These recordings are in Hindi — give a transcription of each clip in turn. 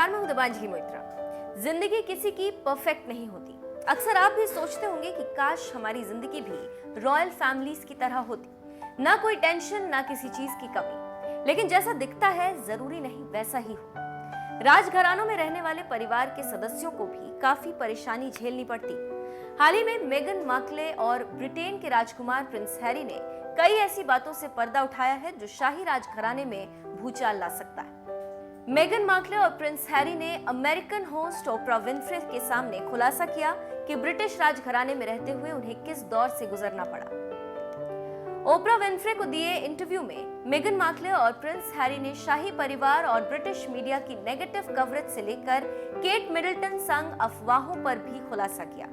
नमस्कार, मैं हूं दिबांजलि मोइत्रा। जिंदगी किसी की परफेक्ट नहीं होती। अक्सर आप भी सोचते होंगे कि काश हमारी जिंदगी भी रॉयल फैमिलीज की तरह होती, ना कोई टेंशन, ना किसी चीज की कमी। लेकिन जैसा दिखता है जरूरी नहीं वैसा ही हो। राजघरानों में रहने वाले परिवार के सदस्यों को भी काफी परेशानी झेलनी पड़ती। हाल ही में मेगन मार्कले और ब्रिटेन के राजकुमार प्रिंस हैरी ने कई ऐसी बातों से पर्दा उठाया है जो शाही राजघराने में भूचाल ला सकता है। मेगन मार्कले और प्रिंस हैरी ने अमेरिकन होस्ट ओपरा विनफ्रे के सामने खुलासा किया कि ब्रिटिश राजघराने में रहते हुए उन्हें किस दौर से गुजरना पड़ा। ओपरा विनफ्रे को दिए इंटरव्यू में मेगन मार्कले और प्रिंस हैरी ने शाही परिवार और ब्रिटिश मीडिया की नेगेटिव कवरेज से लेकर केट मिडलटन संग अफवाहों पर भी खुलासा किया।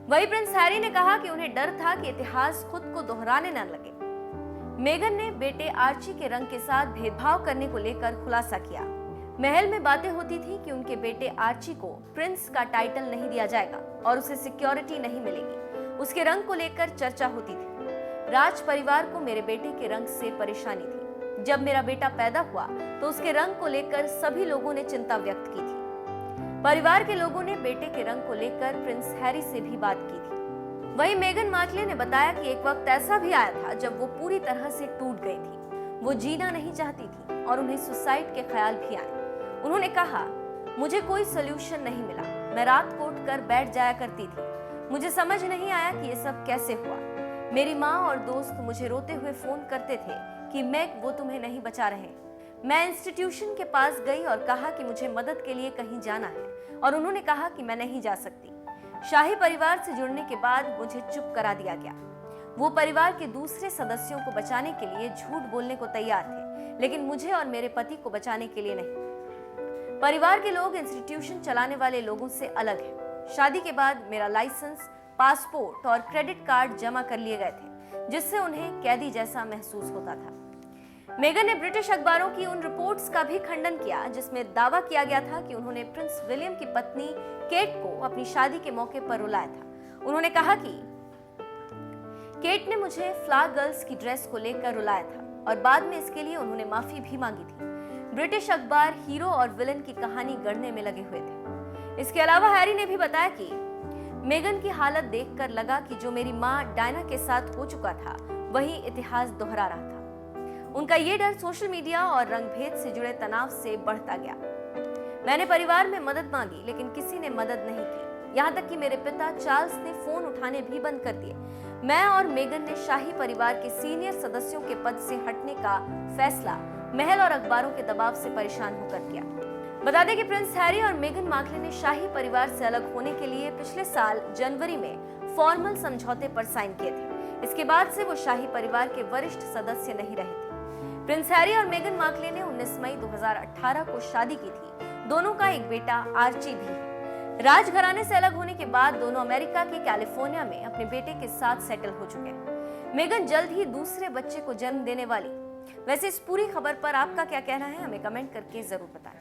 वहीं प्रिंस हैरी ने कहा कि उन्हें डर था कि इतिहास खुद को दोहराने न लगे। मेगन ने बेटे आर्ची के रंग के साथ भेदभाव करने को लेकर खुलासा किया। महल में बातें होती थी कि उनके बेटे आर्ची को प्रिंस का टाइटल नहीं दिया जाएगा और उसे सिक्योरिटी नहीं मिलेगी। उसके रंग को लेकर चर्चा होती थी। राज परिवार को मेरे बेटे के रंग से परेशानी थी। जब मेरा बेटा पैदा हुआ तो उसके रंग को लेकर सभी लोगों ने चिंता व्यक्त की थी। परिवार के लोगों ने बेटे के रंग को लेकर प्रिंस हैरी से भी बात की थी। वहीं मेगन मार्कले ने बताया कि एक वक्त ऐसा भी आया था जब वो पूरी तरह से टूट गई थी। वो जीना नहीं चाहती थी और उन्हें सुसाइड के ख्याल भी आए। उन्होंने कहा, मुझे कोई सोल्यूशन नहीं मिला। मैं रात को उठकर बैठ जाया करती थी। मुझे समझ नहीं आया कि ये सब कैसे हुआ। मेरी माँ और दोस्त मुझे रोते हुए फोन करते थे कि मैग, वो तुम्हें नहीं बचा रहे। मैं इंस्टीट्यूशन के पास गई और कहा कि मुझे मदद के लिए कहीं जाना है और उन्होंने कहा कि मैं नहीं जा सकती। शाही परिवार से जुड़ने के बाद मुझे चुप करा दिया गया। वो परिवार के दूसरे सदस्यों को बचाने के लिए झूठ बोलने को तैयार थे, लेकिन मुझे और मेरे पति को बचाने के लिए नहीं। परिवार के लोग इंस्टीट्यूशन चलाने वाले लोगों से अलग हैं। शादी के बाद मेरा लाइसेंस, पासपोर्ट और क्रेडिट कार्ड जमा कर लिए गए थे, जिससे उन्हें कैदी जैसा महसूस होता था। मेगन ने ब्रिटिश अखबारों की उन रिपोर्ट्स का भी खंडन किया जिसमें दावा किया गया था कि उन्होंने प्रिंस विलियम की पत्नी केट को अपनी शादी के मौके पर रुलाया था। उन्होंने कहा कि केट ने मुझे फ्लावर गर्ल्स की ड्रेस को लेकर रुलाया था और बाद में इसके लिए उन्होंने माफी भी मांगी थी। ब्रिटिश अखबार हीरो और विलन की कहानी गढ़ने में लगे हुए थे। इसके अलावा हैरी ने भी बताया कि मेगन की हालत देखकर लगा कि जो मेरी माँ डायना के साथ हो चुका था वही इतिहास दोहरा रहा था। उनका ये डर सोशल मीडिया और रंगभेद से जुड़े तनाव से बढ़ता गया। मैंने परिवार में मदद मांगी लेकिन किसी ने मदद नहीं की। यहाँ तक कि मेरे पिता चार्ल्स ने फोन उठाने भी बंद कर दिए। मैं और मेगन ने शाही परिवार के सीनियर सदस्यों के पद से हटने का फैसला महल और अखबारों के दबाव से परेशान होकर किया। बता दें कि प्रिंस हैरी और मेगन मार्कले ने शाही परिवार से अलग होने के लिए पिछले साल जनवरी में फॉर्मल समझौते पर साइन किए थे। इसके बाद से वो शाही परिवार के वरिष्ठ सदस्य नहीं रहे थे। प्रिंस हैरी और मेगन मार्कले ने 19 मई 2018 को शादी की थी। दोनों का एक बेटा आर्ची भी है। राजघराने से अलग होने के बाद दोनों अमेरिका के कैलिफोर्निया में अपने बेटे के साथ सेटल हो चुके हैं। मेगन जल्द ही दूसरे बच्चे को जन्म देने वाली। वैसे इस पूरी खबर पर आपका क्या कहना है, हमें कमेंट करके जरूर बताएं।